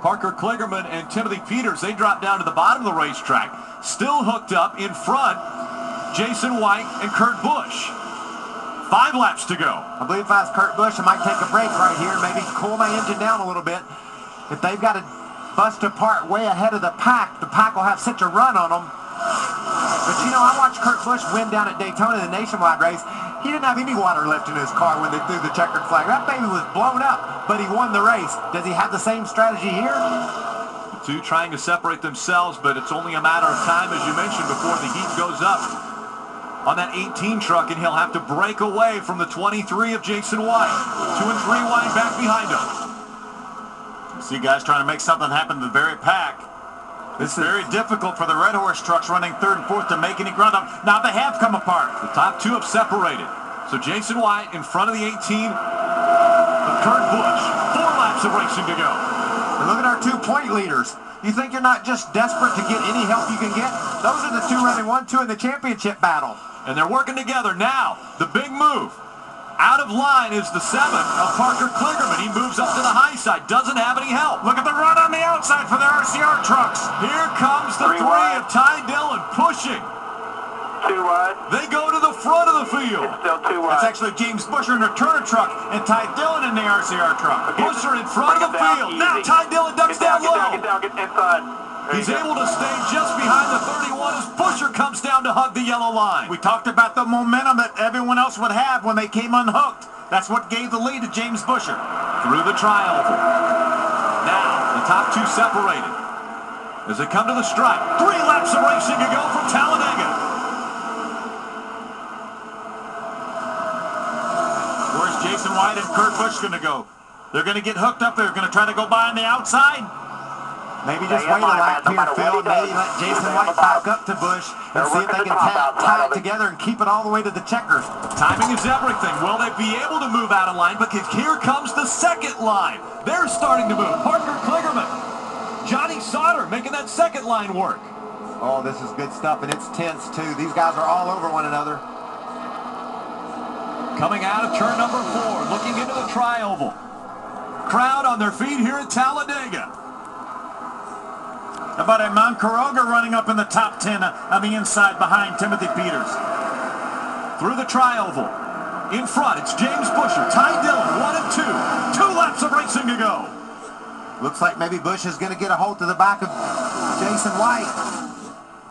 Parker Kligerman and Timothy Peters, they dropped down to the bottom of the racetrack. Still hooked up in front, Jason White and Kurt Busch. 5 laps to go. I believe if I was Kurt Busch, I might take a break right here, maybe cool my engine down a little bit. If they've got to bust apart way ahead of the pack will have such a run on them. But you know, I watched Kurt Busch win down at Daytona in the Nationwide race. He didn't have any water left in his car when they threw the checkered flag. That baby was blown up, but he won the race. Does he have the same strategy here? The two trying to separate themselves, but it's only a matter of time, as you mentioned, before the heat goes up on that 18 truck, and he'll have to break away from the 23 of Jason White. 2 and 3 wide back behind him. See guys trying to make something happen to the very pack. It's very difficult for the Red Horse trucks running 3rd and 4th to make any ground up. Now they have come apart. The top 2 have separated. So Jason White in front of the 18 of Kurt Busch. 4 laps of racing to go. And look at our 2 point leaders. You think you're not just desperate to get any help you can get? Those are the 2 running 1-2 in the championship battle. And they're working together now. The big move. Out of line is the 7 of Parker Kligerman. He moves up to the high side. Doesn't have any help. Look at the run on the outside for the RCR trucks. Here comes the 3 of Ty Dillon pushing. 2 wide. They go to the front of the field. It's still 2 wide. That's actually James Busher in the Turner truck and Ty Dillon in the RCR truck. Busher in front of the field. Now Ty Dillon ducks down low. Get down, get inside. He's able to stay just behind the 31 as Busher comes down to hug the yellow line. We talked about the momentum that everyone else would have when they came unhooked. That's what gave the lead to James Busher. Through the tri-oval. Now, the top 2 separated. As they come to the stripe, 3 laps of racing to go from Talladega. Where's Jason White and Kurt Busch going to go? They're going to get hooked up. They're going to try to go by on the outside. Maybe just wait a lap here, Phil, and maybe let Jason White back up to Busch and see if they can tie it together and keep it all the way to the checkers. Timing is everything. Will they be able to move out of line? Because here comes the second line. They're starting to move. Parker Kligerman, Johnny Sauter making that second line work. Oh, this is good stuff, and it's tense, too. These guys are all over one another. Coming out of turn number 4, looking into the tri-oval. Crowd on their feet here at Talladega. How about Eman Quiroga running up in the top 10 on the inside behind Timothy Peters? Through the tri-oval. In front, it's James Busher. Ty Dillon, 1 and 2. 2 laps of racing to go. Looks like maybe Busch is going to get a hold to the back of Jason White.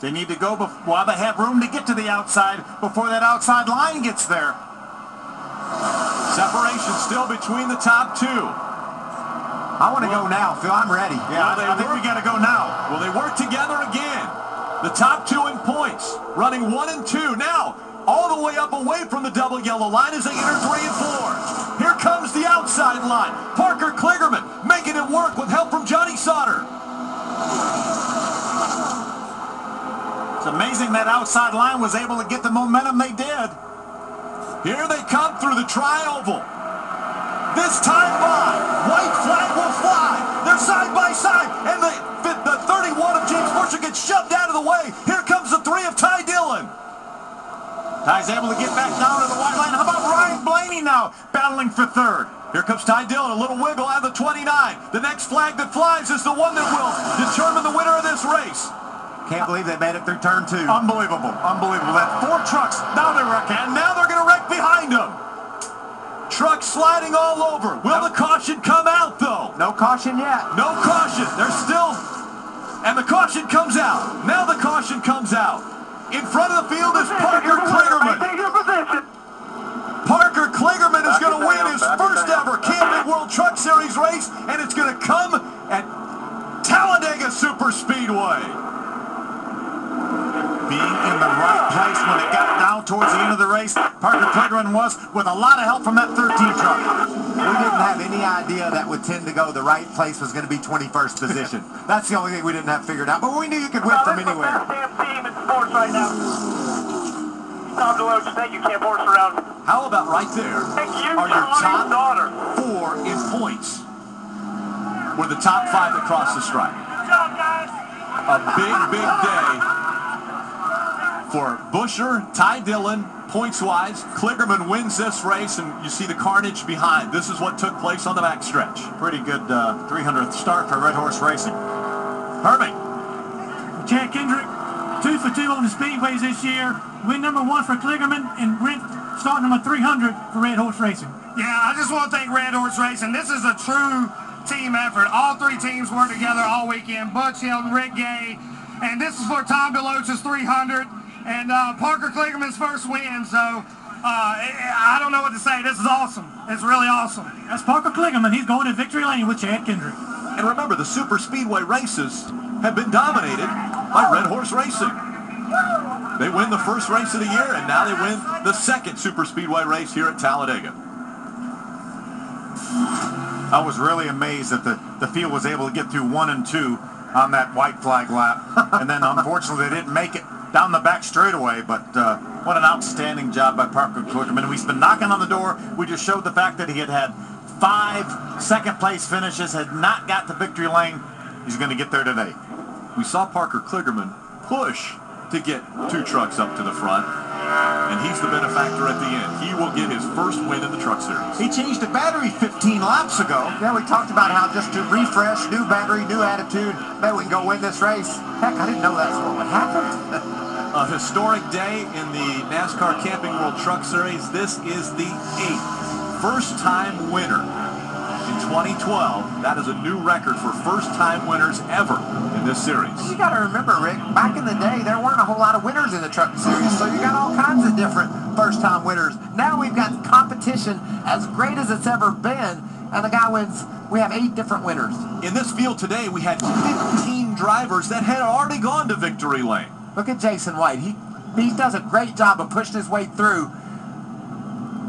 They need to go while they have room to get to the outside before that outside line gets there. Separation still between the top 2. I want to go now, Phil. I'm ready. Yeah, I think we got to go now. Well, they work together again. The top 2 in points, running 1 and 2. Now, all the way up away from the double yellow line as they enter 3 and 4. Here comes the outside line. Parker Kligerman making it work with help from Johnny Sauter. It's amazing that outside line was able to get the momentum they did. Here they come through the tri-oval. This time by, white flag will fly. They're side by side, and the 31 of James Busher gets shoved out of the way. Here comes the 3 of Ty Dillon. Ty's able to get back down to the white line. How about Ryan Blaney now battling for 3rd? Here comes Ty Dillon, a little wiggle out of the 29. The next flag that flies is the one that will determine the winner of this race. Can't believe they made it through turn 2. Unbelievable, unbelievable. That 4 trucks, now they're wrecking. And now they're going to wreck behind them. Trucks sliding all over. Will the caution come out, though? No caution yet. No caution. They're still... And the caution comes out. Now the caution comes out. In front of the field is Parker Kligerman. Parker Kligerman is going to win his first ever Camping World Truck Series race, and it's going to come at Talladega Superspeedway. Being in the right place when it got down towards the end of the race, Parker Kligerman was, with a lot of help from that 13 truck. We didn't have any idea that with 10 to go, the right place was going to be 21st position. That's the only thing we didn't have figured out, but we knew you could win from anywhere. This is the best damn team in sports right now. Tom DeLoach, thank you, Camp Horse around. How about right there are your top 4 in points? Were the top 5 that crossed the stripe. Good job, guys. A big, big day for Busher, Ty Dillon, points-wise. Kligerman wins this race, and you see the carnage behind. This is what took place on the backstretch. Pretty good 300th start for Red Horse Racing. Hermie. Chad Kendrick, 2 for 2 on the speedways this year. Win number 1 for Kligerman and start number 300 for Red Horse Racing. Yeah, I just want to thank Red Horse Racing. This is a true team effort. All 3 teams work together all weekend. Butch Hilton, Rick Gay, and this is for Tom DeLoach's 300 and Parker Kligerman's first win. So I don't know what to say. This is awesome. It's really awesome. That's Parker Kligerman. He's going to victory lane with Chad Kendrick. And remember, the super speedway races have been dominated by Red Horse Racing. They win the first race of the year, and now they win the second super speedway race here at Talladega. I was really amazed that the field was able to get through 1 and 2 on that white flag lap. And then, unfortunately, they didn't make it down the back straightaway. But what an outstanding job by Parker Kligerman. We've been knocking on the door. We just showed the fact that he had 5 second-place finishes, had not got to victory lane. He's going to get there today. We saw Parker Kligerman push to get 2 trucks up to the front, and he's the benefactor at the end. He will get his first win in the Truck Series. He changed the battery 15 laps ago. Yeah, we talked about how just to refresh, new battery, new attitude, maybe we can go win this race. Heck, I didn't know that's what would happen. A historic day in the NASCAR Camping World Truck Series. This is the 8th first-time winner in 2012. That is a new record for first-time winners ever in this series. You got to remember, Rick, back in the day, there weren't a whole lot of winners in the Truck Series, so you got all kinds of different first-time winners. Now we've got competition as great as it's ever been, and the guy wins. We have 8 different winners. In this field today, we had 15 drivers that had already gone to victory lane. Look at Jason White. He does a great job of pushing his way through.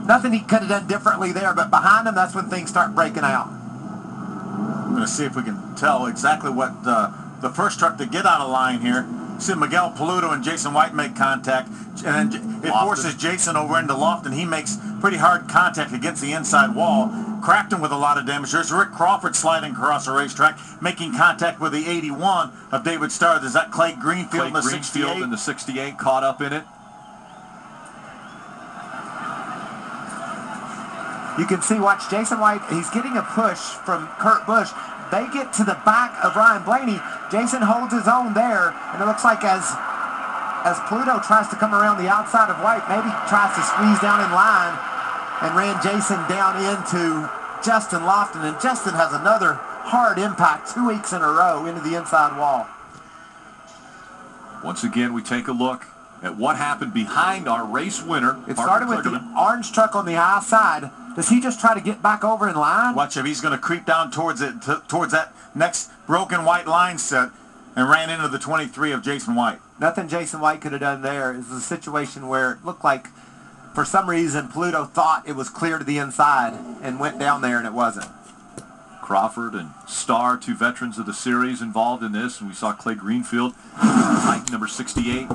Nothing he could have done differently there, but behind him, that's when things start breaking out. I'm going to see if we can tell exactly what the first truck to get out of line here. See Miguel Paludo and Jason White make contact, and then it forces Jason over into Lofton. He makes pretty hard contact against the inside wall, cracked him with a lot of damage. There's Rick Crawford sliding across the racetrack, making contact with the 81 of David Starr. Is that Clay Greenfield in the 68? Greenfield in the 68 caught up in it. You can see, watch Jason White, he's getting a push from Kurt Busch. They get to the back of Ryan Blaney. Jason holds his own there, and it looks like as Pluto tries to come around the outside of White, maybe tries to squeeze down in line and ran Jason down into Justin Lofton, and Justin has another hard impact 2 weeks in a row into the inside wall. Once again, we take a look at what happened behind our race winner. It started with the orange truck on the high side. Does he just try to get back over in line? Watch him. He's going to creep down towards it, towards that next broken white line set, and ran into the 23 of Jason White. Nothing Jason White could have done there. It was a situation where it looked like, for some reason, Pluto thought it was clear to the inside and went down there, and it wasn't. Crawford and Starr, 2 veterans of the series, involved in this, and we saw Clay Greenfield, Titan number 68,